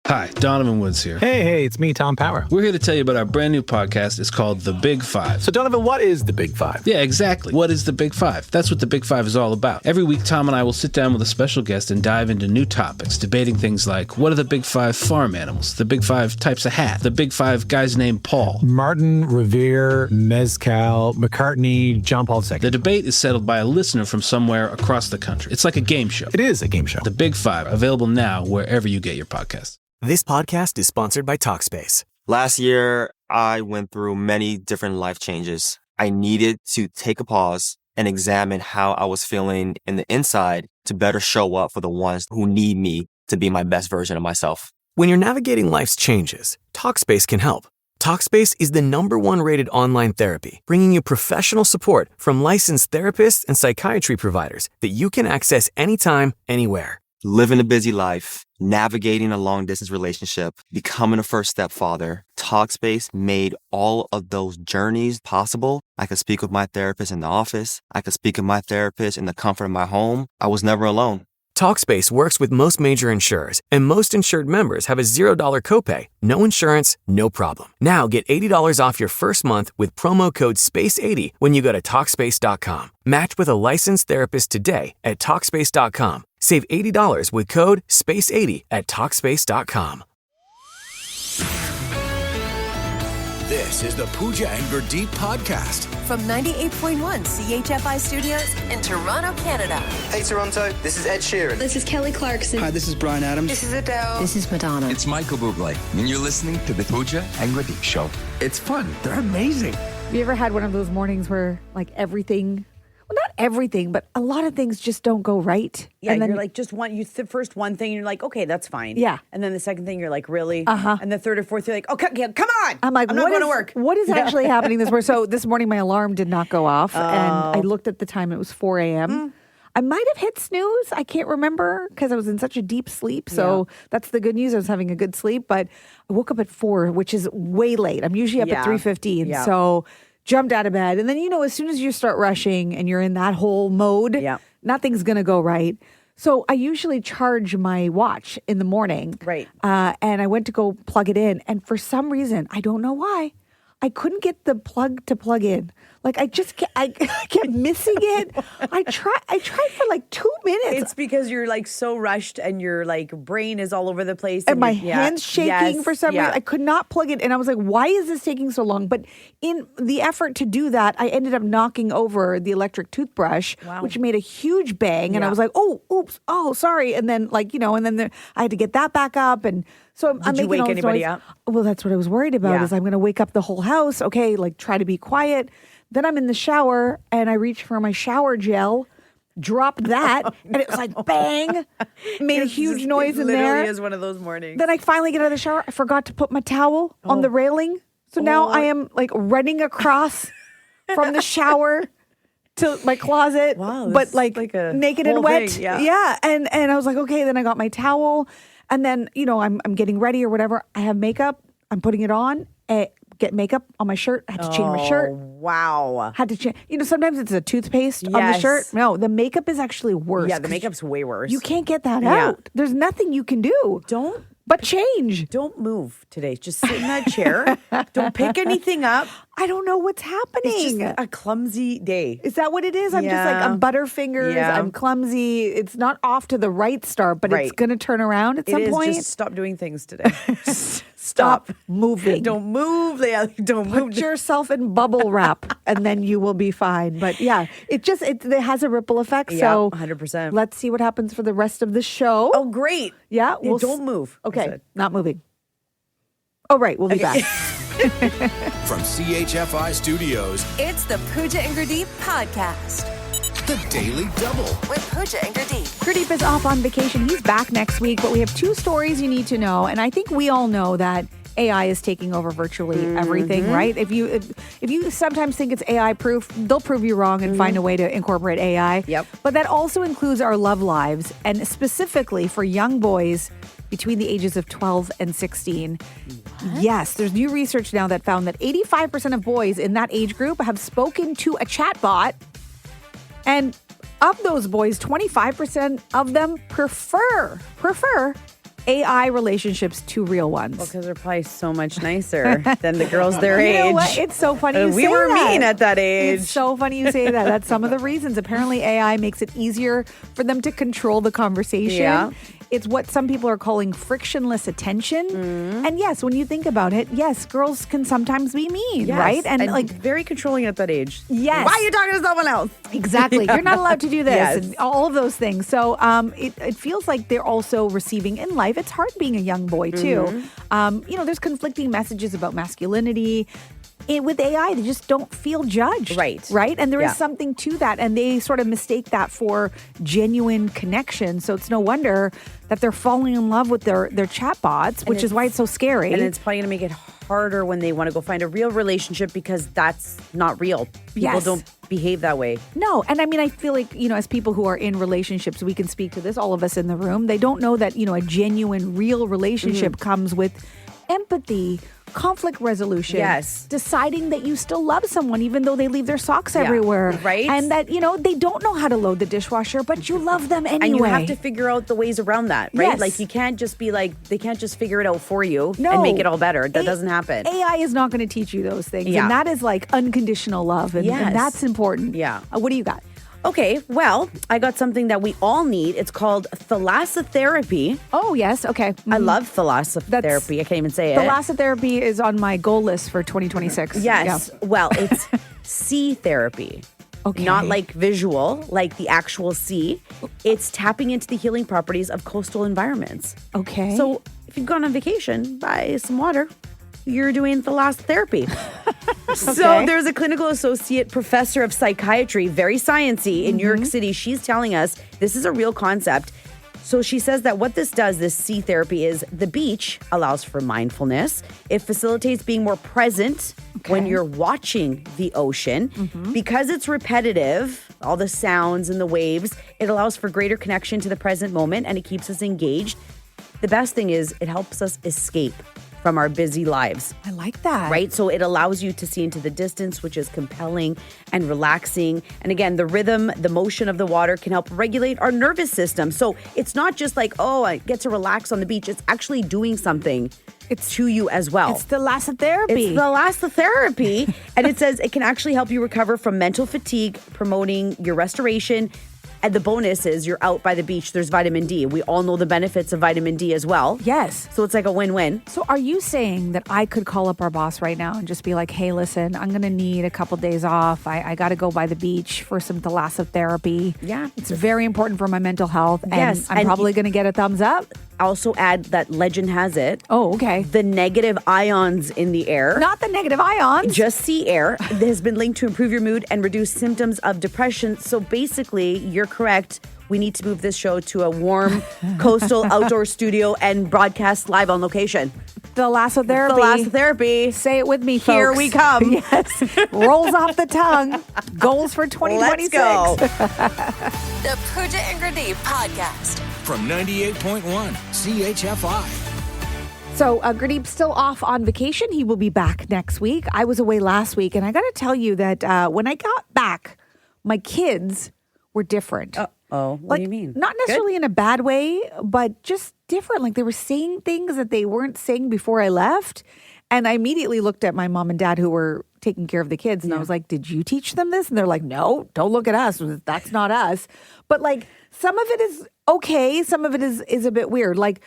Hi, Donovan Woods here. Hey, it's me, Tom Power. We're here to tell you about our brand new podcast. It's called The Big Five. So, Donovan, what is The Big Five? Yeah, exactly. What is The Big Five? That's what The Big Five is all about. Every week, Tom and I will sit down with a special guest and dive into new topics, debating things like, what are the Big Five farm animals? The Big Five types of hat? The Big Five guys named Paul? Martin, Revere, Mezcal, McCartney, John Paul II. The debate is settled by a listener from somewhere across the country. It's like a game show. It is a game show. The Big Five, available now wherever you get your podcasts. This podcast is sponsored by Talkspace. Last year, I went through many different life changes. I needed to take a pause and examine how I was feeling in the inside to better show up for the ones who need me to be my best version of myself. When you're navigating life's changes, Talkspace can help. Talkspace is the #1 rated online therapy, bringing you professional support from licensed therapists and psychiatry providers that you can access anytime, anywhere. Living a busy life, navigating a long-distance relationship, becoming a first-step father, Talkspace made all of those journeys possible. I could speak with my therapist in the office. I could speak with my therapist in the comfort of my home. I was never alone. Talkspace works with most major insurers, and most insured members have a $0 copay. No insurance, no problem. Now get $80 off your first month with promo code SPACE80 when you go to Talkspace.com. Match with a licensed therapist today at Talkspace.com. Save $80 with code SPACE80 at Talkspace.com. This is the Pooja and Gurdeep podcast. From 98.1 CHFI Studios in Toronto, Canada. Hey Toronto, this is Ed Sheeran. This is Kelly Clarkson. Hi, this is Bryan Adams. This is Adele. This is Madonna. It's Michael Bublé, and you're listening to the Pooja and Gurdeep Show. It's fun. They're amazing. Have you ever had one of those mornings where like everything, well, not everything, but a lot of things just don't go right? Yeah, and then you're like just the first one thing, and you're like, okay, that's fine. Yeah. And then the second thing, you're like, really? Uh-huh. And the third or fourth, you're like, okay, come on. I'm like, I'm not going to work. What is actually happening this morning? So this morning my alarm did not go off, and I looked at the time. It was 4 a.m. I might have hit snooze. I can't remember because I was in such a deep sleep. So that's the good news. I was having a good sleep, but I woke up at 4, which is way late. I'm usually up at 3:15. Yeah. So jumped out of bed. And then, as soon as you start rushing and you're in that whole mode, nothing's going to go right. So I usually charge my watch in the morning. Right. And I went to go plug it in. And for some reason, I don't know why, I couldn't get the plug to plug in. Like I kept missing it. I tried for like 2 minutes. It's because you're like so rushed and your like brain is all over the place. And my hands shaking for some reason. I could not plug it. And I was like, why is this taking so long? But in the effort to do that, I ended up knocking over the electric toothbrush, which made a huge bang. And I was like, oh, oops, oh, sorry. And then I had to get that back up. And so I'm Did you making wake all this anybody noise. up? Well, that's what I was worried about is I'm going to wake up the whole house. Okay, like try to be quiet. Then I'm in the shower and I reach for my shower gel, dropped that, and it was like bang, made a huge noise in there. It literally is one of those mornings. Then I finally get out of the shower. I forgot to put my towel on the railing. So now I am like running across from the shower to my closet, but like naked and wet. Thing, yeah. And I was like, okay, then I got my towel. And then, I'm getting ready or whatever. I have makeup. I'm putting it on. Get makeup on my shirt. I had to change my shirt. Wow. Had to change. Sometimes it's a toothpaste on the shirt. No, the makeup is actually worse. Yeah, the makeup's way worse. You can't get that out. There's nothing you can do. But change. Don't move today. Just sit in that chair. Don't pick anything up. I don't know what's happening. It's just a clumsy day. Is that what it is? I'm just like, I'm butterfingers. Yeah. I'm clumsy. It's not off to the right start, but it's going to turn around at some point. Just stop doing things today. Stop moving. Don't move. Don't move. Put yourself in bubble wrap and then you will be fine. But yeah, it has a ripple effect. So 100%. Let's see what happens for the rest of the show. Oh, great. Yeah. Don't move. Okay. Not moving. Oh, right. We'll be back. From CHFI Studios, It's the Pooja and Gurdeep podcast. the Daily Double. With Pooja and Gurdeep. Gurdeep is off on vacation. He's back next week, but we have 2 stories you need to know. And I think we all know that AI is taking over virtually everything, right? If you sometimes think it's AI proof, they'll prove you wrong and find a way to incorporate AI. Yep. But that also includes our love lives, and specifically for young boys between the ages of 12 and 16. What? Yes, there's new research now that found that 85% of boys in that age group have spoken to a chatbot. And of those boys, 25% of them prefer AI relationships to real ones? Well, because they're probably so much nicer than the girls their age. You know what? It's so funny you say we were that. mean at that age. It's so funny you say that. That's some of the reasons. Apparently, AI makes it easier for them to control the conversation. Yeah. It's what some people are calling frictionless attention. And yes, when you think about it, yes, girls can sometimes be mean, right? And like very controlling at that age. Yes. Why are you talking to someone else? Exactly. You're not allowed to do this Yes. and all of those things. So it feels like they're also receiving in life. It's hard being a young boy, too. There's conflicting messages about masculinity. With AI, they just don't feel judged. Right? And there is something to that. And they sort of mistake that for genuine connection. So it's no wonder that they're falling in love with their chatbots, which is why it's so scary. And it's probably going to make it harder when they want to go find a real relationship because that's not real. People don't behave that way. No. And I mean, I feel like, as people who are in relationships, we can speak to this, all of us in the room. They don't know that, a genuine, real relationship comes with empathy, conflict resolution. Yes. Deciding that you still love someone even though they leave their socks everywhere. Right. And that, they don't know how to load the dishwasher, but you love them anyway. And you have to figure out the ways around that, right? Yes. Like you can't just be like, they can't just figure it out for you No. and make it all better. That doesn't happen. AI is not going to teach you those things. Yeah. And that is like unconditional love. And, Yes. and that's important. Yeah. What do you got? Okay, well, I got something that we all need. It's called thalassotherapy. Oh, yes. Okay. I love thalassotherapy. I can't even say it. Thalassotherapy is on my goal list for 2026. Yes. Yeah. Well, it's sea therapy. Okay. Not like visual, like the actual sea. It's tapping into the healing properties of coastal environments. Okay. So if you've gone on vacation, buy some water. You're doing thalassotherapy. So there's a clinical associate professor of psychiatry, very sciencey in New York City. She's telling us this is a real concept. So she says that what this does, this sea therapy, is the beach allows for mindfulness. It facilitates being more present when you're watching the ocean. Because it's repetitive, all the sounds and the waves, it allows for greater connection to the present moment and it keeps us engaged. The best thing is it helps us escape from our busy lives. I like that. Right? So it allows you to see into the distance, which is compelling and relaxing. And again, the rhythm, the motion of the water can help regulate our nervous system. So it's not just like, oh, I get to relax on the beach. It's actually doing something to you as well. It's thalassotherapy. It's thalassotherapy. And it says it can actually help you recover from mental fatigue, promoting your restoration. And the bonus is you're out by the beach. There's vitamin D. We all know the benefits of vitamin D as well. Yes. So it's like a win-win. So are you saying that I could call up our boss right now and just be like, hey, listen, I'm going to need a couple days off. I got to go by the beach for some thalassotherapy. Yeah. It's very important for my mental health. And Yes, I'm and probably going to get a thumbs up. Also add that legend has it. Oh, okay. The negative ions in the air. Not the negative ions. Just sea air has been linked to improve your mood and reduce symptoms of depression. So basically, you're correct. We need to move this show to a warm coastal outdoor studio and broadcast live on location. Thalassotherapy. Thalassotherapy. Say it with me, folks. Here we come. Yes. Rolls off the tongue. Goals for 2026. Let's go. The Pooja and Grenade Podcast. From 98.1 CHFI. So Gurdeep's still off on vacation. He will be back next week. I was away last week, and I got to tell you that when I got back, my kids were different. Oh, what do you mean? Not necessarily in a bad way, but just different. Like they were saying things that they weren't saying before I left. And I immediately looked at my mom and dad who were taking care of the kids. And I was like, did you teach them this? And they're like, no, don't look at us. That's not us. But like some of it is okay. Some of it is a bit weird. Like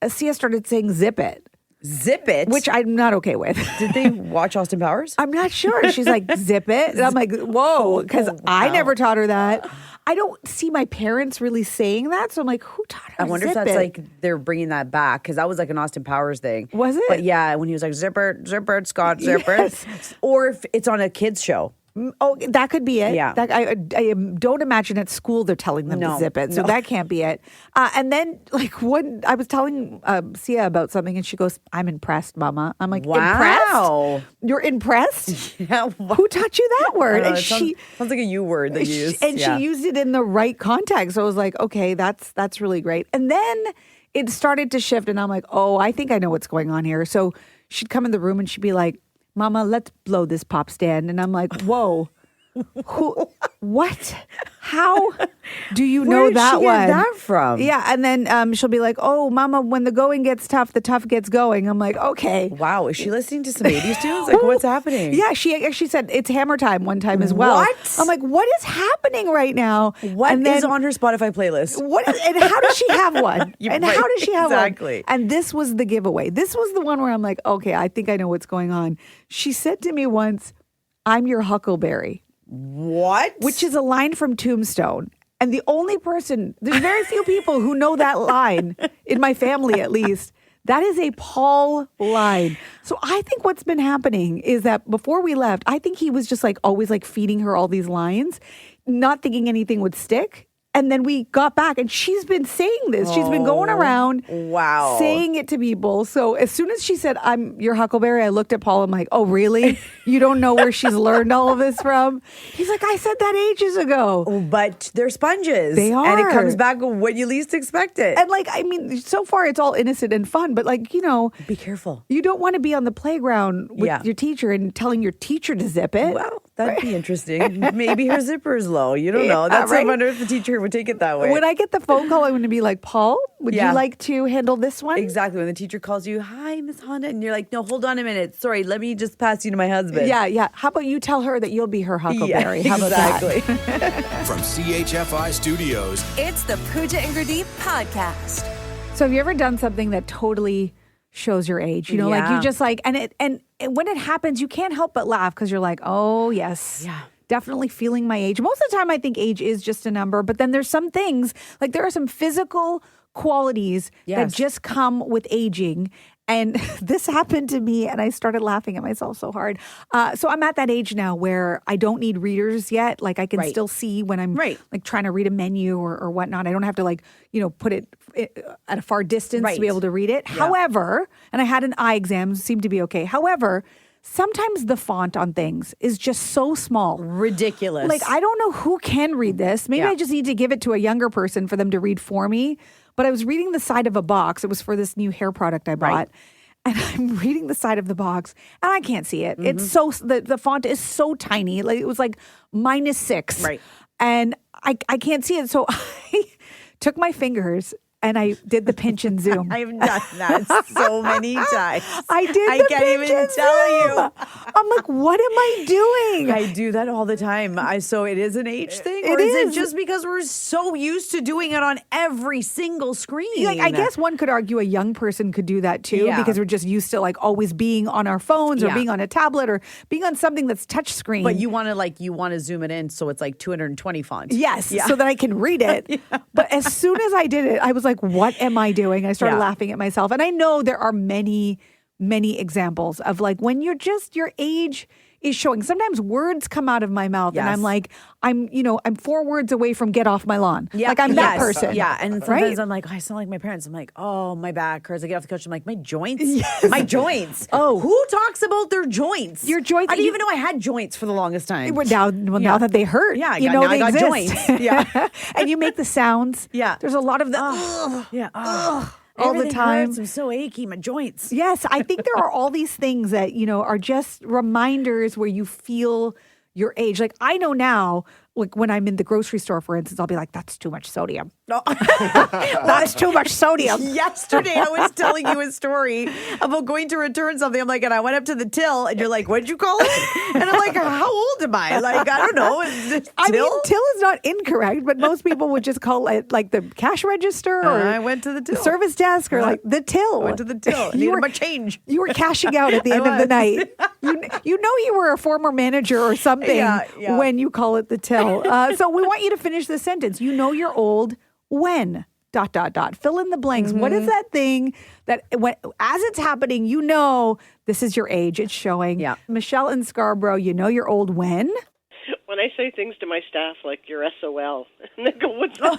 Sia started saying zip it. Zip it? Which I'm not okay with. Did they watch Austin Powers? I'm not sure. She's like, zip it. And I'm like, whoa, because I never taught her that. I don't see my parents really saying that. So I'm like, who taught her I wonder if zip that's it? like they're bringing that back because that was like an Austin Powers thing. Was it? But yeah, when he was like, zipper, Scott, zipper. Yes. Or if it's on a kid's show. Oh, that could be it. Yeah. I don't imagine at school they're telling them to zip it. So that can't be it. And then, like, when I was telling Sia about something, and she goes, I'm impressed, Mama. I'm like, wow. Impressed? You're impressed? Yeah. Who taught you that word? And sounds like a you word that you used. And she used it in the right context. So I was like, okay, that's really great. And then it started to shift, and I'm like, oh, I think I know what's going on here. So she'd come in the room, and she'd be like, Mama, let's blow this pop stand. And I'm like, whoa, what? how do you Where know did that she get one? that from? Yeah, and then she'll be like, "Oh, Mama, when the going gets tough, the tough gets going." I'm like, "Okay." Wow, is she listening to some 80s tunes? Like, what's happening? Yeah, she actually said it's Hammer Time one time as well. What? I'm like, "What is happening right now?" What is on her Spotify playlist? And how does she have one? And how does she have exactly. one? And this was the giveaway. This was the one where I'm like, okay, I think I know what's going on. She said to me once, "I'm your huckleberry." What? Which is a line from Tombstone. And the only person, there's very few people who know that line, in my family at least. That is a Paul line. So I think what's been happening is that before we left, I think he was just like always like feeding her all these lines, not thinking anything would stick. And then we got back and she's been saying this. She's been going around saying it to people. So as soon as she said, "I'm your huckleberry," I looked at Paul. I'm like, "Oh, really? You don't know where she's learned all of this from?" He's like, "I said that ages ago." But they're sponges. They are. And it comes back when you least expect it. And like, I mean, so far it's all innocent and fun, but like, be careful. You don't want to be on the playground with your teacher and telling your teacher to zip it. Well, that'd be interesting. Maybe her zipper is low. You don't know. That's I wonder if the teacher would take it that way. When I get the phone call, I'm going to be like, "Paul, would you like to handle this one?" Exactly. When the teacher calls you, "Hi, Miss Honda," and you're like, "No, hold on a minute. Sorry, let me just pass you to my husband." Yeah. How about you tell her that you'll be her huckleberry? How about exactly. that? From CHFI Studios, It's the Pooja and Gurdeep podcast. So have you ever done something that totally shows your age? Like you just like, and when it happens, you can't help but laugh because you're like, "Oh, yes. Yeah. Definitely feeling my age." Most of the time, I think age is just a number, but then there's some things, like there are some physical qualities that just come with aging. And this happened to me, and I started laughing at myself so hard. So I'm at that age now where I don't need readers yet. Like I can still see when I'm like trying to read a menu or whatnot. I don't have to like, put it at a far distance to be able to read it. Yeah. However, and I had an eye exam, seemed to be okay. However, sometimes the font on things is just so small. Ridiculous. Like, I don't know who can read this. Maybe I just need to give it to a younger person for them to read for me. But I was reading the side of a box. It was for this new hair product I bought. And I'm reading the side of the box and I can't see it. It's so, the font is so tiny. Like it was like -6. Right. And I can't see it. So I took my fingers and I did the pinch and zoom. I've done that so many times. I did. I can't even tell you. I'm like, what am I doing? I do that all the time. So it is an age thing, or It is it is. just because we're so used to doing it on every single screen? Like, I guess one could argue a young person could do that too, because we're just used to like always being on our phones or being on a tablet or being on something that's touch screen. But you want to zoom it in so it's like 220 font. Yes, so that I can read it. But as soon as I did it, I was like, what am I doing? I started laughing at myself. And I know there are many, many examples of like when your age is showing. Sometimes words come out of my mouth and I'm like, I'm 4 words away from get off my lawn. Yeah. Like I'm that person. Yeah. And sometimes I'm like, I sound like my parents. I'm like, oh, my back hurts. I get off the couch. I'm like, my joints. Yes. My joints. Oh. Who talks about their joints? Your joints. I didn't even know I had joints for the longest time. Now that they hurt. Yeah. I got exist. joints. Yeah. And you make the sounds. Yeah. There's a lot of the all the time. Hurts. I'm so achy, my joints. Yes, I think there are all these things that, are just reminders where you feel your age. Like I know now, like when I'm in the grocery store, for instance, I'll be like, that's too much sodium. No. That's too much sodium. Yesterday, I was telling you a story about going to return something. I'm like, and I went up to the till, and you're like, what'd you call it? And I'm like, how old am I? Like, I don't know. I mean, till is not incorrect, but most people would just call it like the cash register or I went to the till. Service desk or like the till. I went to the till. You were my change. You were cashing out at the end of the night. You were a former manager or something when you call it the till. So we want you to finish the sentence. You know you're old when ... Fill in the blanks. What is that thing that as it's happening, this is your age. It's showing. Yeah. Michelle in Scarborough, you know you're old when? When I say things to my staff like you're SOL, and they go, "What's that?"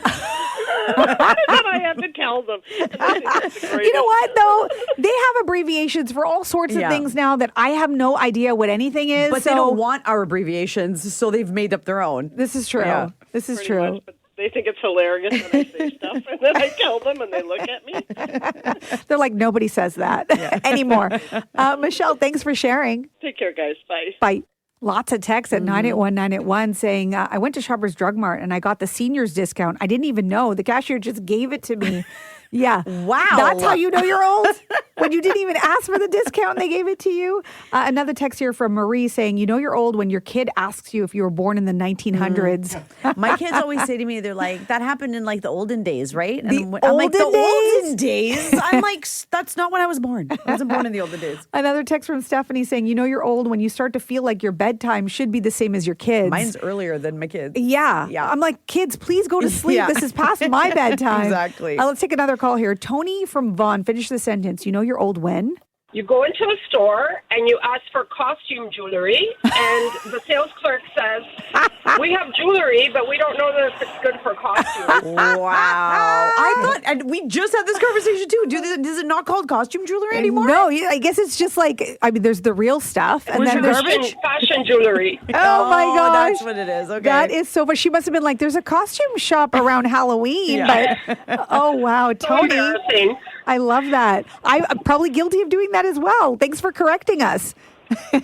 And I have to tell them. You know what, though? They have abbreviations for all sorts of things now that I have no idea what anything is. But they don't want our abbreviations, so they've made up their own. This is true. Yeah. This is true. Much, but they think it's hilarious when I say stuff, and then I tell them, and they look at me. They're like, nobody says that anymore. Michelle, thanks for sharing. Take care, guys. Bye. Bye. Lots of texts at 981-981 saying, I went to Shoppers Drug Mart and I got the seniors discount. I didn't even know. The cashier just gave it to me. Yeah. Wow. That's how you know you're old? When you didn't even ask for the discount and they gave it to you? Another text here from Marie saying, you know you're old when your kid asks you if you were born in the 1900s. My kids always say to me, they're like, that happened in like the olden days, right? And The I'm like, the olden olden days? I'm like, that's not when I was born. I wasn't born in the olden days. Another text from Stephanie saying, you know you're old when you start to feel like your bedtime should be the same as your kids. Mine's earlier than my kids. Yeah. I'm like, kids, please go to sleep. Yeah. This is past my bedtime. Exactly. Let's take another call here. Tony from Vaughan, finish the sentence. You know you're old when? You go into a store and you ask for costume jewelry, and the sales clerk says, we have jewelry, but we don't know that it's good for costumes. Wow. I thought, and we just had this conversation too. Is it not called costume jewelry anymore? No, I guess it's just like, there's the real stuff. And then there's fashion jewelry. Oh my gosh. That's what it is. Okay. That is so funny. She must have been like, there's a costume shop around Halloween. But, oh wow, Tony. Embarrassing. I love that. I'm probably guilty of doing that as well. Thanks for correcting us.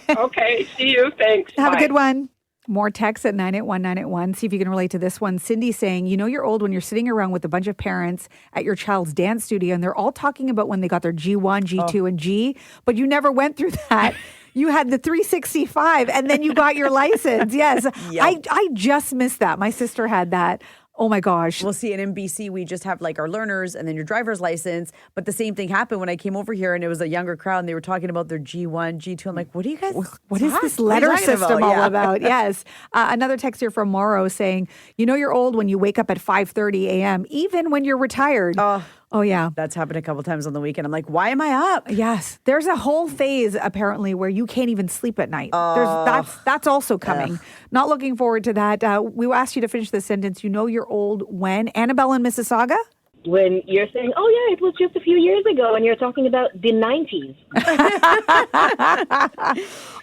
Okay, see you. Thanks. Have Bye. a good one. More texts at 981-981. See if you can relate to this one. Cindy saying, you know you're old when you're sitting around with a bunch of parents at your child's dance studio and they're all talking about when they got their G1, G2, and G, but you never went through that. You had the 365 and then you got your license. Yes. Yep. I just missed that. My sister had that. Oh my gosh. We'll see. And in BC, we just have like our learners and then your driver's license. But the same thing happened when I came over here and it was a younger crowd and they were talking about their G1, G2. I'm like, what do you guys, what is this letter system all about? Yes. Another text here from Morrow saying, you know you're old when you wake up at 5:30 a.m., even when you're retired. Oh, yeah. That's happened a couple times on the weekend. I'm like, why am I up? Yes. There's a whole phase, apparently, where you can't even sleep at night. That's also coming. Not looking forward to that. We asked you to finish the sentence. You know you're old when? Annabelle in Mississauga? When you're saying, oh, yeah, it was just a few years ago, and you're talking about the 90s.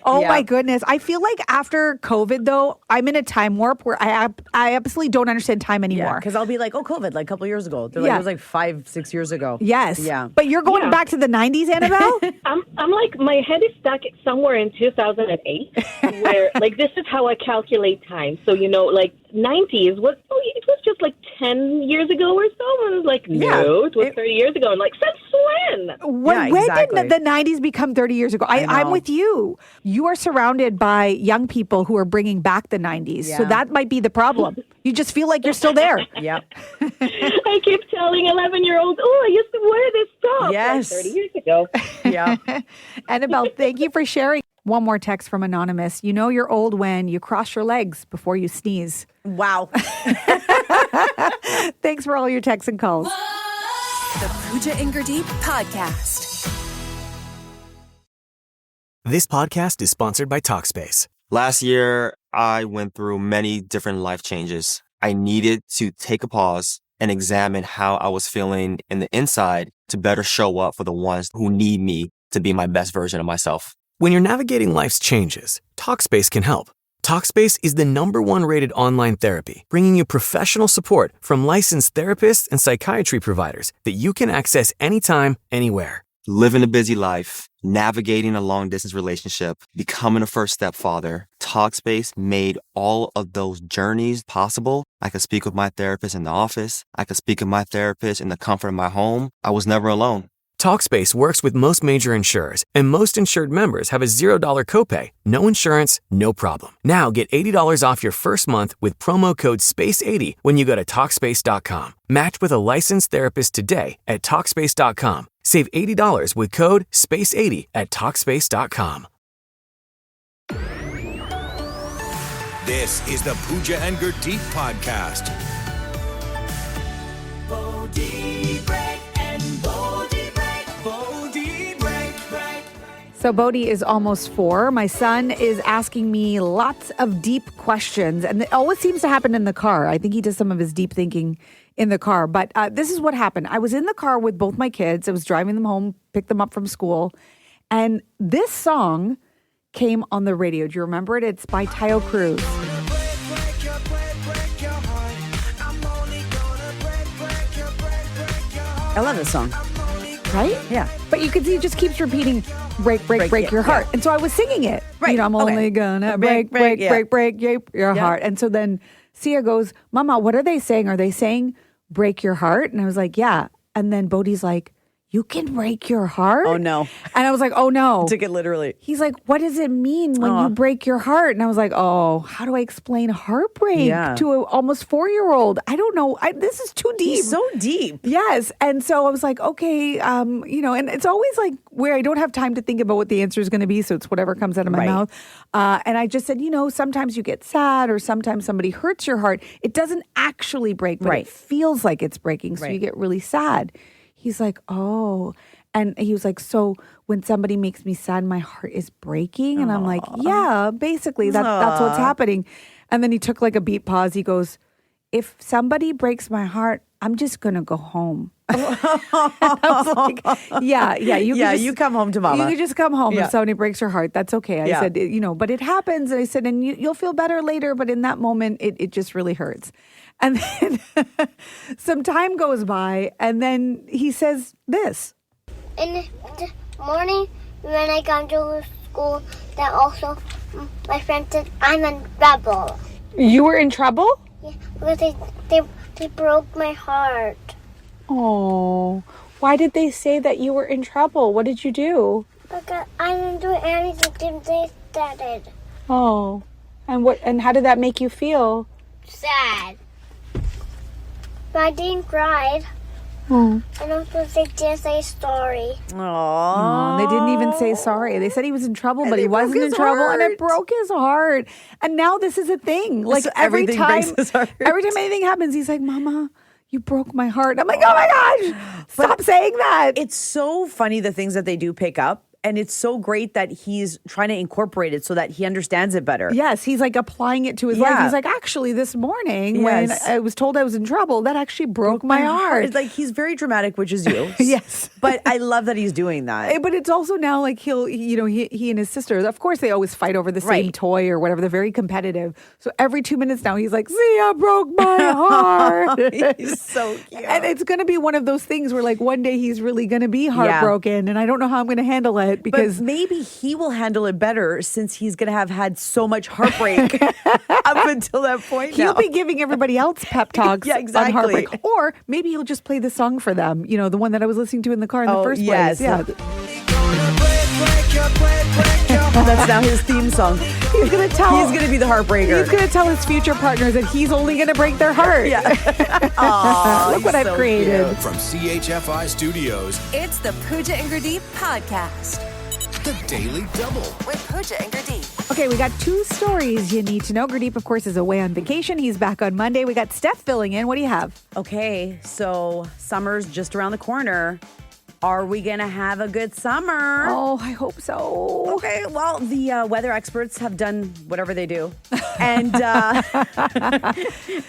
My goodness. I feel like after COVID, though, I'm in a time warp where I absolutely don't understand time anymore. Because I'll be like, COVID, like a couple years ago. They're like, it was like 5-6 years ago. Yes. Yeah. But you're going back to the 90s, Annabelle? I'm like, my head is stuck somewhere in 2008, where, like, this is how I calculate time. So, you know, like, 90s was, it was just like 10 years ago or so. And I was like, no, it was 30 years ago. And like, since when? When did the 90s become 30 years ago? I'm with you. You are surrounded by young people who are bringing back the 90s. So that might be the problem. You just feel like you're still there. Yep. I keep telling 11-year-olds, I used to wear this top yes. like 30 years ago. Yeah. Annabelle, thank you for sharing. One more text from Anonymous. You know you're old when you cross your legs before you sneeze. Wow. Thanks for all your texts and calls. The Pooja and Gurdeep Podcast. This podcast is sponsored by Talkspace. Last year, I went through many different life changes. I needed to take a pause and examine how I was feeling in the inside to better show up for the ones who need me to be my best version of myself. When you're navigating life's changes, Talkspace can help. Talkspace is the #1 rated online therapy, bringing you professional support from licensed therapists and psychiatry providers that you can access anytime, anywhere. Living a busy life, navigating a long-distance relationship, becoming a first-step father, Talkspace made all of those journeys possible. I could speak with my therapist in the office. I could speak with my therapist in the comfort of my home. I was never alone. Talkspace works with most major insurers, and most insured members have a $0 copay. No insurance, no problem. Now get $80 off your first month with promo code SPACE80 when you go to Talkspace.com. Match with a licensed therapist today at Talkspace.com. Save $80 with code SPACE80 at Talkspace.com. This is the Pooja and Gurdeep Podcast. So Bodhi is almost 4. My son is asking me lots of deep questions, and it always seems to happen in the car. I think he does some of his deep thinking in the car. But this is what happened. I was in the car with both my kids. I was driving them home, picked them up from school, and this song came on the radio. Do you remember it? It's by Tayo Cruz. I love this song. Right? Yeah. But you can see it just keeps repeating, break your heart. Yeah. And so I was singing it. Right. You know, I'm only gonna break your Yeah. heart. And so then Sia goes, Mama, what are they saying? Are they saying break your heart? And I was like, yeah. And then Bodhi's like, you can break your heart? Oh, no. And I was like, oh, no. Took it literally. He's like, what does it mean when you break your heart? And I was like, oh, how do I explain heartbreak to an almost 4-year-old? I don't know. This is too deep. He's so deep. Yes. And so I was like, okay, you know, and it's always like where I don't have time to think about what the answer is going to be. So it's whatever comes out of my mouth. And I just said, you know, sometimes you get sad or sometimes somebody hurts your heart. It doesn't actually break, but it feels like it's breaking. So you get really sad. He's like, oh. And he was like, so when somebody makes me sad, my heart is breaking? And I'm like, yeah, basically, that's what's happening. And then he took like a beat pause. He goes, if somebody breaks my heart, I'm just going to go home. I was like, you come home to Mama. You can just come home if somebody breaks your heart. That's okay. I said, you know, but it happens. And I said, and you'll feel better later. But in that moment, it just really hurts. And then some time goes by, and then he says this. In the morning, when I come to school, then also my friend said I'm in trouble. You were in trouble? Yeah, because they broke my heart. Oh, why did they say that you were in trouble? What did you do? Because I didn't do anything till they started. Oh, and how did that make you feel? Sad. But I didn't cry. Oh. And also they didn't say sorry. Aww. They didn't even say sorry. They said he was in trouble, but he wasn't in trouble, and it broke his heart. And now this is a thing. Like So every time anything happens, he's like, Mama, you broke my heart. I'm like, oh my gosh, stop saying that. It's so funny the things that they do pick up. And it's so great that he's trying to incorporate it so that he understands it better. Yes, he's like applying it to his life. He's like, actually, this morning when I was told I was in trouble, that actually broke my heart. It's like he's very dramatic, which is you. Yes. But I love that he's doing that. But it's also now like he and his sister, of course, they always fight over the same toy or whatever. They're very competitive. So every 2 minutes now, he's like, Zia broke my heart. He's so cute. And it's going to be one of those things where like one day he's really going to be heartbroken and I don't know how I'm going to handle it. Because but maybe he will handle it better since he's going to have had so much heartbreak up until that point. He'll be giving everybody else pep talks on heartbreak. Or maybe he'll just play the song for them. You know, the one that I was listening to in the car in the first place. Yeah. That's now his theme song. He's going to be the heartbreaker. He's going to tell his future partners that he's only going to break their heart. Yeah. Look what I've created. From CHFI Studios, It's the Pooja and Gurdeep podcast. The Daily Double. With Pooja and Gurdeep. Okay, we got 2 stories you need to know. Gurdeep, of course, is away on vacation. He's back on Monday. We got Stef filling in. What do you have? Okay, so summer's just around the corner. Are we going to have a good summer? Oh, I hope so. Okay, well, the weather experts have done whatever they do. And whatever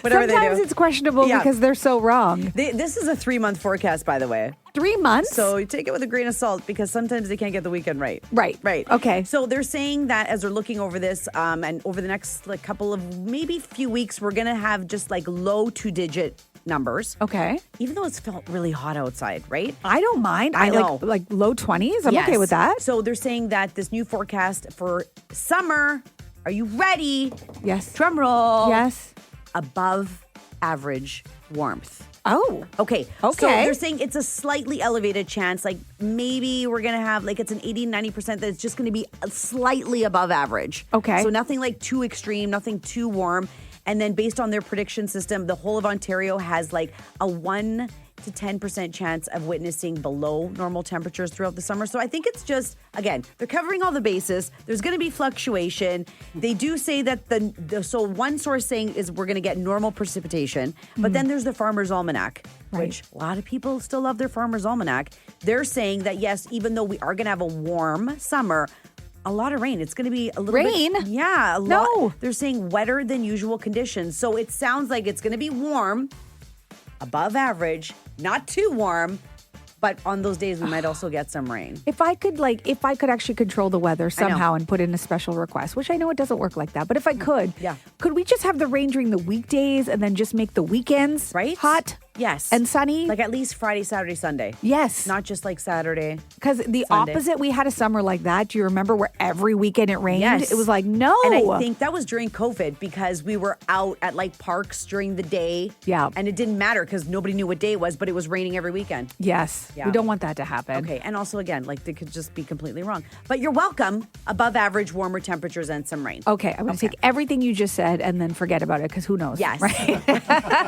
they do. Sometimes it's questionable because they're so wrong. This is a 3-month forecast, by the way. 3 months? So take it with a grain of salt because sometimes they can't get the weekend right. Right. Okay. So they're saying that as they're looking over this and over the next couple of maybe few weeks, we're going to have just like low 2-digit numbers. Okay. Even though it's felt really hot outside, right? I don't mind. I know. Like low 20s. I'm okay with that. So they're saying that this new forecast for summer, are you ready? Yes. Drum roll. Yes. Above average warmth. Oh. Okay. So they're saying it's a slightly elevated chance. Like maybe we're going to have it's an 80-90% that it's just going to be slightly above average. Okay. So nothing like too extreme, nothing too warm. And then based on their prediction system, the whole of Ontario has like a 1 to 10% chance of witnessing below normal temperatures throughout the summer. So I think it's just, again, they're covering all the bases. There's going to be fluctuation. They do say that so one source saying is we're going to get normal precipitation, but then there's the Farmer's Almanac, which a lot of people still love their Farmer's Almanac. They're saying that, yes, even though we are going to have a warm summer, a lot of rain. It's going to be a little rain? bit. Yeah, a lot. No. They're saying wetter than usual conditions. So it sounds like it's going to be warm, above average, not too warm, but on those days we might also get some rain. If I could actually control the weather somehow and put in a special request, which I know it doesn't work like that, but if I could, could we just have the rain during the weekdays and then just make the weekends hot? Yes. and sunny. Like at least Friday, Saturday, Sunday. Yes. Not just like Saturday. Because the Sunday. opposite, we had a summer like that. Do you remember where every weekend it rained? Yes. It was like, no. And I think that was during COVID because we were out at like parks during the day. Yeah. And it didn't matter because nobody knew what day it was, but it was raining every weekend. Yes. Yeah. We don't want that to happen. Okay. And also, again, like they could just be completely wrong. But you're welcome. Above average, warmer temperatures and some rain. Okay. I'm going to take everything you just said and then forget about it because who knows? Yes. Right?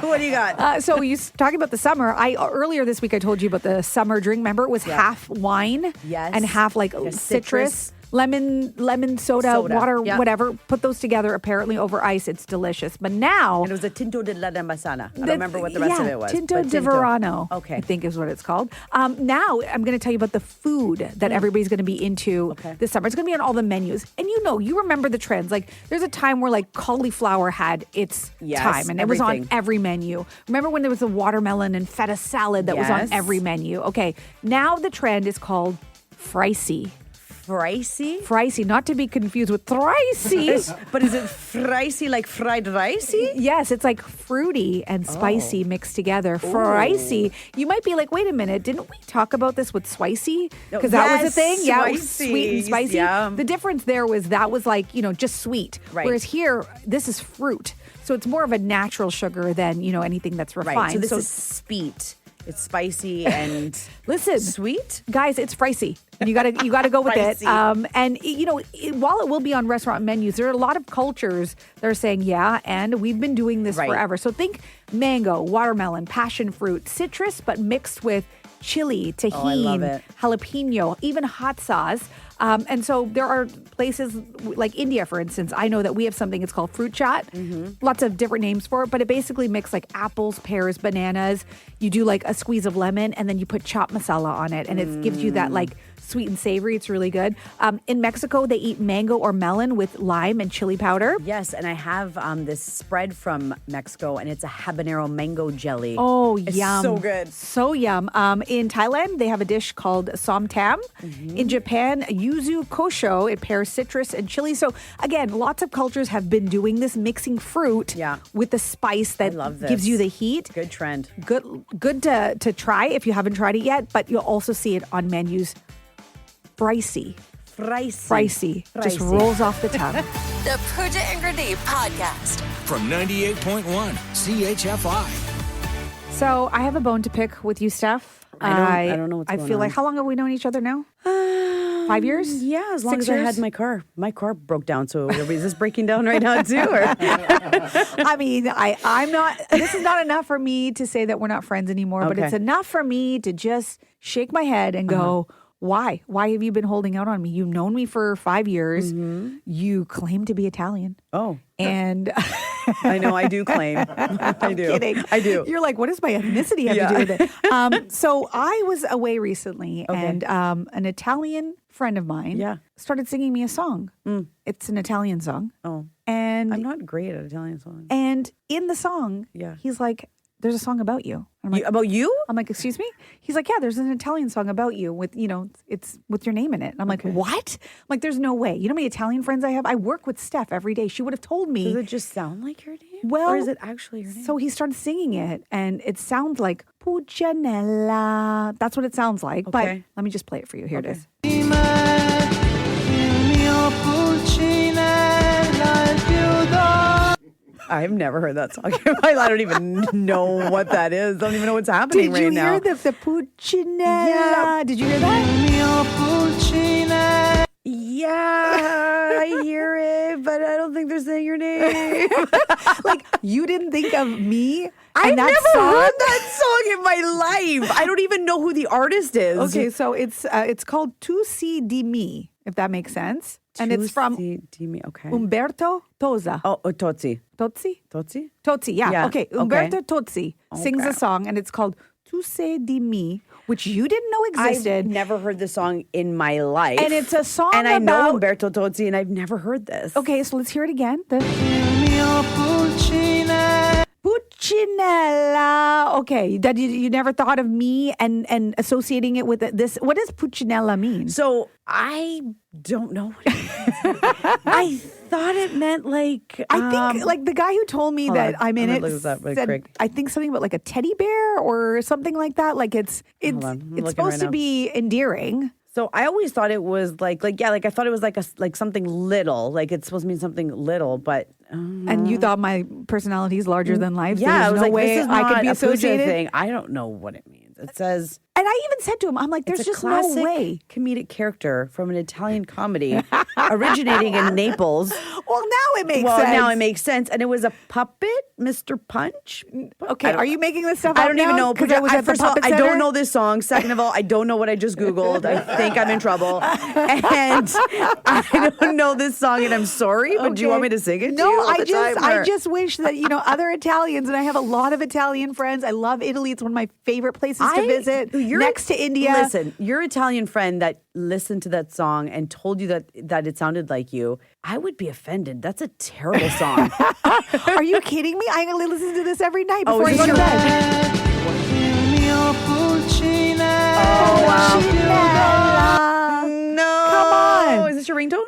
What do you got? So you talking about the summer. Earlier this week I told you about the summer drink. Remember, it was half wine and half like citrus. Lemon soda, water, whatever. Put those together apparently over ice. It's delicious. But now... And it was a Tinto de la Masana. I don't remember what the rest of it was. Tinto de Verano, okay. I think is what it's called. Now I'm going to tell you about the food that everybody's going to be into this summer. It's going to be on all the menus. And you remember the trends. Like there's a time where like cauliflower had its time and it was on every menu. Remember when there was a watermelon and feta salad that was on every menu? Okay, now the trend is called Fricy. Fricy, not to be confused with thricy. But is it fricy like fried ricey? Yes, it's like fruity and spicy mixed together. Fricy. You might be like, wait a minute, didn't we talk about this with spicy? Because that was a thing. Yeah, it was sweet and spicy. Yeah. The difference there was that was like, just sweet. Right. Whereas here, this is fruit. So it's more of a natural sugar than, anything that's refined. Right. So this is sweet. It's spicy and sweet. Guys, it's Fricy. You gotta go with it. And while it will be on restaurant menus, there are a lot of cultures that are saying, and we've been doing this forever. So think mango, watermelon, passion fruit, citrus, but mixed with chili, tahini, jalapeno, even hot sauce. And so there are places like India, for instance. I know that we have something, it's called fruit chaat. Lots of different names for it, but it basically mixes like apples, pears, bananas. You do like a squeeze of lemon and then you put chaat masala on it. And it gives you that like sweet and savory. It's really good. In Mexico, they eat mango or melon with lime and chili powder. Yes, and I have this spread from Mexico, and it's a habanero mango jelly. Oh, it's yum. so good. So yum. In Thailand, they have a dish called som tam. In Japan, yuzu kosho. It pairs citrus and chili. So again, lots of cultures have been doing this, mixing fruit with the spice that gives you the heat. Good trend. Good to try if you haven't tried it yet, but you'll also see it on menus. Fricy. Just rolls off the tongue. The Pooja and Grenade Podcast. From 98.1 CHFI. So I have a bone to pick with you, Steph. I don't know what's going on. I feel like, how long have we known each other now? 5 years? Yeah, as long 6 as years? I had my car. My car broke down, so is this breaking down right now too? Or? I mean, I'm not, this is not enough for me to say that we're not friends anymore, but it's enough for me to just shake my head and go, why? Why have you been holding out on me? You've known me for 5 years. You claim to be Italian. Oh. And I know, I do claim. I do. Kidding. I do. You're like, what does my ethnicity have to do with it? So I was away recently and an Italian friend of mine started singing me a song. It's an Italian song. Oh. And I'm not great at Italian songs. And in the song, he's like, there's a song about you. I'm like, about you? I'm like, excuse me? He's like, yeah, there's an Italian song about you with, it's with your name in it. And I'm like, what? I'm like, there's no way. You know how many Italian friends I have? I work with Stef every day. She would have told me. Does it just sound like your name? Well, or is it actually your name? So he started singing it and it sounds like Puccianella. That's what it sounds like. But let me just play it for you. Here it is. I've never heard that song. I don't even know what that is. I don't even know what's happening right now. Did you hear the Puccinella? Yeah. Did you hear that? Yeah, I hear it, but I don't think they're saying your name. Like, you didn't think of me? I've never heard that song in my life. I don't even know who the artist is. Okay, so it's called Tu Si Di Mi, if that makes sense. And it's from Umberto Tozzi. Oh, Tozzi. Tozzi? Tozzi? Tozzi, yeah. Okay, Umberto Tozzi sings a song, and it's called Tu Si Di Mi, which you didn't know existed. I've never heard this song in my life. And it's a song and I know Umberto Tozzi, and I've never heard this. Okay, so let's hear it again. Puccinella. Puccinella. Okay, that you never thought of me and associating it with this. What does Puccinella mean? So I don't know what it means. I thought it meant like... I think like the guy who told me that I'm in it said, I think something about like a teddy bear or something like that. Like it's supposed to be endearing. So I always thought it was like I thought it was like something little, like it's supposed to mean something little, but and you thought my personality is larger than life. So yeah, I was no like, way this is not I could be a associated. Pooja thing. I don't know what it means. It says, and I even said to him, I'm like, there's just no way. Comedic character from an Italian comedy originating in Naples. Well, now it makes sense. Well, now it makes sense, and it was a puppet, Mr. Punch. Okay, are you making this stuff up? I don't even know because first of all, I Center? don't know this song. Second of all, I don't know what I just Googled. I think I'm in trouble, and I don't know this song, and I'm sorry. But do you want me to sing it? No, to you I just wish that other Italians, and I have a lot of Italian friends. I love Italy; it's one of my favorite places to visit. Next to India. Listen, your Italian friend that listened to that song and told you that it sounded like you, I would be offended. That's a terrible song. Are you kidding me? I listen to this every night before I go to bed. Oh, wow. No. Come on. Is this your ringtone?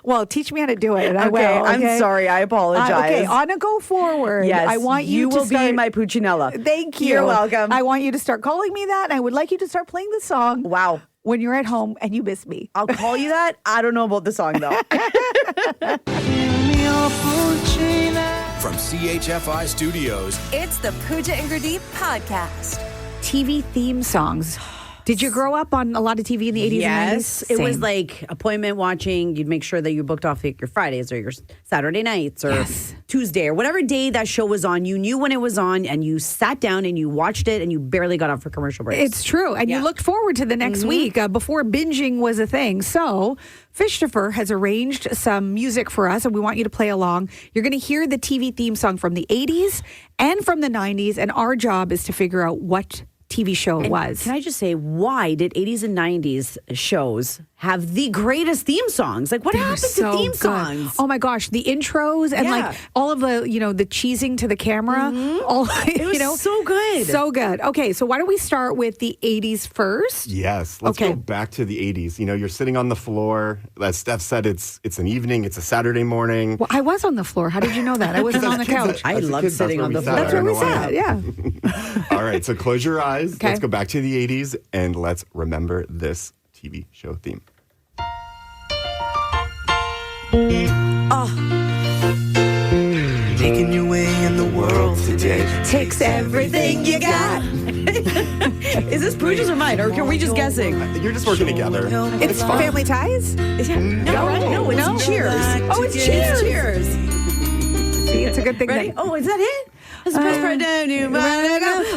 Well, teach me how to do it, and I will. Okay, I'm sorry. I apologize. Okay, on a go forward. Yes, I want you to will be my Puccinella. Thank you. You're welcome. I want you to start calling me that, and I would like you to start playing the song. Wow. When you're at home and you miss me. I'll call you that. I don't know about the song, though. From CHFI Studios, It's the Pooja and Gurdeep podcast. TV theme songs. Did you grow up on a lot of TV in the 80s and 90s? Yes. It was like appointment watching. You'd make sure that you booked off like your Fridays or your Saturday nights or Tuesday or whatever day that show was on. You knew when it was on and you sat down and you watched it and you barely got off for commercial breaks. It's true. And you looked forward to the next week before binging was a thing. So Christopher has arranged some music for us and we want you to play along. You're going to hear the TV theme song from the 80s and from the 90s. And our job is to figure out what TV show it was. Can I just say, why did 80s and 90s shows have the greatest theme songs? Like, what happened to theme songs? Oh my gosh, the intros and like all of the, the cheesing to the camera. All, it was so good. So good. Okay, so why don't we start with the 80s first? Yes, let's go back to the 80s. You're sitting on the floor. As Steph said, it's an evening, it's a Saturday morning. Well, I was on the floor. How did you know that? I wasn't on the couch. I love sitting on the floor. That's where we sat, yeah. All right, so close your eyes. Okay. Let's go back to the 80s and let's remember this TV show theme. Making your way in the world today takes everything you got. Is this Pooja's or mine, or are we just guessing? You're just working together. It's Family Ties? No, it's Cheers. Oh, it's Cheers. Cheers. See, it's a good thing. Ready? Oh, is that it?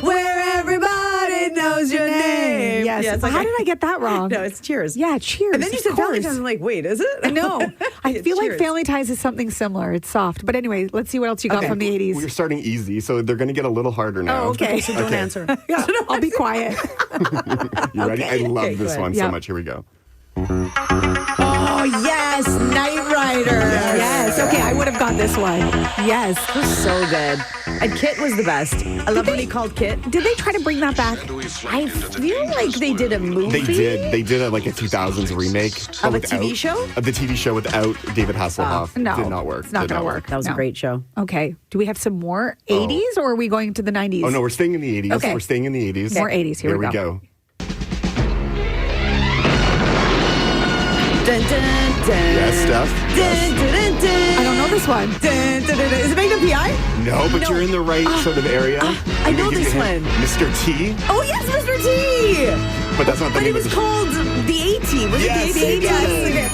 Where everybody knows your name. Yes. How did I get that wrong? No, it's Cheers. Yeah, Cheers. And then you said Family Ties. I'm like, wait, is it? No. I feel like Family Ties is something similar. It's soft. But anyway, let's see what else you got from the 80s. We're starting easy, so they're going to get a little harder now. Oh, okay. So don't answer. Yeah, I'll be quiet. You ready? I love this one so Yeah. much. Here we go. Oh, yes. Knight Rider. Yes. Okay, I would have got this one. Yes. It was so good. And Kit was the best. I love when he called Kit. Did they try to bring that back? I feel like they did a movie. They did a 2000s remake. Of a TV show? Of the TV show without David Hasselhoff. No. Did not work. It's not going to work. That was a great show. Okay. Do we have some more 80s or are we going to the 90s? Oh, no, we're staying in the 80s. Okay. We're staying in the 80s. More 80s. Here we go. Dun, dun, dun. Yes, Steph. Dun, dun, dun, dun. I don't know this one. Dun, dun, dun, dun. Is it Magnum P.I.? No, but you're in the right sort of area. I know this one. Mr. T. Oh, yes, Mr. T. But that's not the But name it was of the called The A-Team. Was Yes, it The A-Team? yes.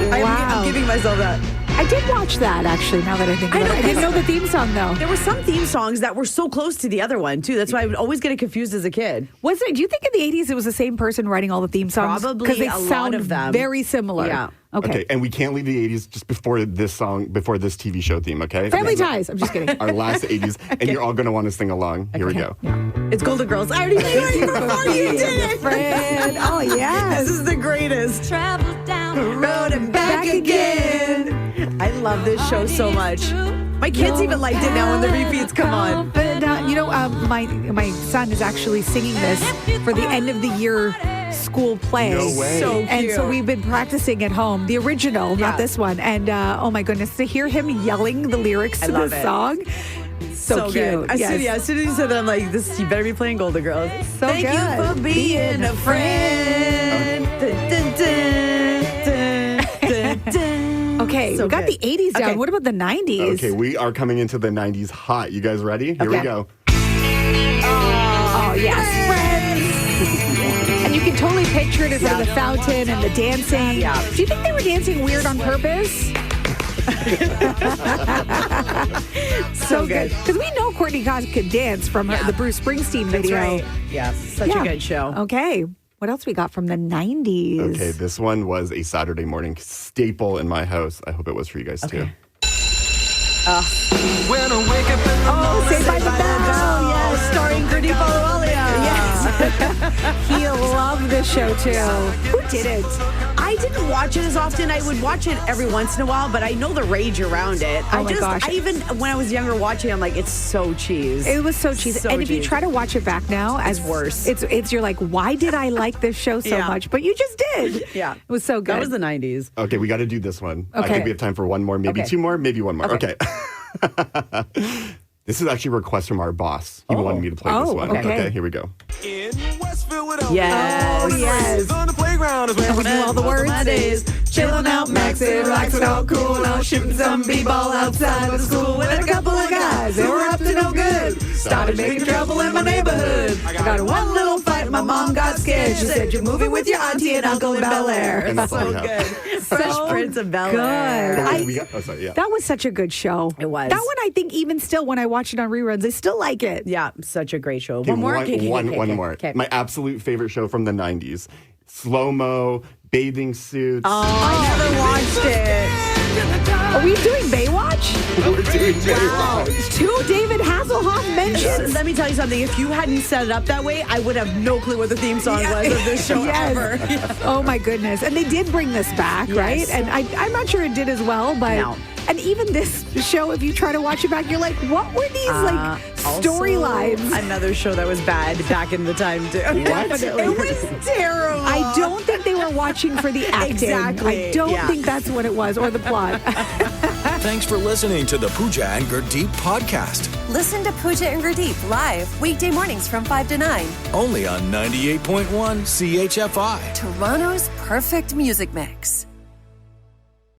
Okay. Wow. I'm giving myself that. I did watch that, actually, now that I think about it. I didn't know the theme song, though. There were some theme songs that were so close to the other one, too. That's why I would always get it confused as a kid. Was it? Do you think in the 80s it was the same person writing all the theme songs? Probably because they a lot sound of them. very similar. Yeah. Okay. And we can't leave the 80s just before this TV show theme, okay? Family Ties. I'm just kidding. Our last 80s, and you're all going to want to sing along. Here we go. It's Golden Girls. I already played it before you did it. Fred. Oh, yes. This is the greatest. Travel down Road and back again. I love this show so much. My kids even liked it now when the repeats come on. You know, my son is actually singing this for the end of the year school play. No way. So cute. And so we've been practicing at home, the original, not this one. And oh my goodness, to hear him yelling the lyrics to this song. So cute. Good. As soon as you said that, I'm like, "This, you better be playing Golden Girls." So Thank good. you for being a friend. Okay, So we got good. the 80s down. Okay. What about the 90s? Okay, we are coming into the 90s hot. You guys ready? Here we go. Oh, yes. Friends. And you can totally picture it in front of the fountain and the dancing. Yeah. Do you think they were dancing weird on purpose? So good. Because we know Courtney Cox could dance from the Bruce Springsteen video. That's right. Yeah, such a good show. Okay. What else we got from the 90s? Okay, this one was a Saturday morning staple in my house. I hope it was for you guys too. When I wake up in the morning, Saved by the Bell. Yes, starring Gurdy Palawalia. Yes. He loved this show too. Who didn't? I didn't watch it as often. I would watch it every once in a while, but I know the rage around it. Oh my gosh. I even when I was younger watching, I'm like, it's so cheese. It was so cheesy. And if you try to watch it back now, it's worse. It's you're like, why did I like this show so much? But you just did. Yeah. It was so good. That was the 90s. Okay, we got to do this one. I Okay. think we have time for one more, maybe two more, maybe one more. Okay. This is actually a request from our boss. He wanted me to play this one. Okay, here we go. in West Philadelphia. Yes. Oh, yes. On the playground is where And we knew all the words. Chilling out, maxing, relaxing, all cool. Now shooting some b-ball outside of school with a couple of guys. They were up to no good. Started making trouble in my neighborhood. I got in one little fight. My mom got scared. She said, "You're moving with your auntie and uncle in Bel Air." And that's all we have. Good. Fresh Prince of Bel Air. Good. Yeah. That was such a good show. It was. That one, I think, even still, when I watch it on reruns, I still like it. Yeah, such a great show. Okay, One more? One more. Okay. My absolute favorite show from the 90s. Slow-mo, bathing suits. Oh, I never watched it. Are we doing Baywatch? We're doing Baywatch. 2 David Hasselhoff mentions. Let me tell you something. If you hadn't set it up that way, I would have no clue what the theme song was of this show ever. Oh, my goodness. And they did bring this back, right? And I'm not sure it did as well, but... No. And even this show, if you try to watch it back, you're like, what were these storylines? Another show that was bad back in the time too. Definitely. It was terrible. I don't think they were watching for the acting. Exactly. I don't think that's what it was, or the plot. Thanks for listening to the Pooja and Gurdeep podcast. Listen to Pooja and Gurdeep live weekday mornings from 5 to 9. Only on 98.1 CHFI. Toronto's perfect music mix.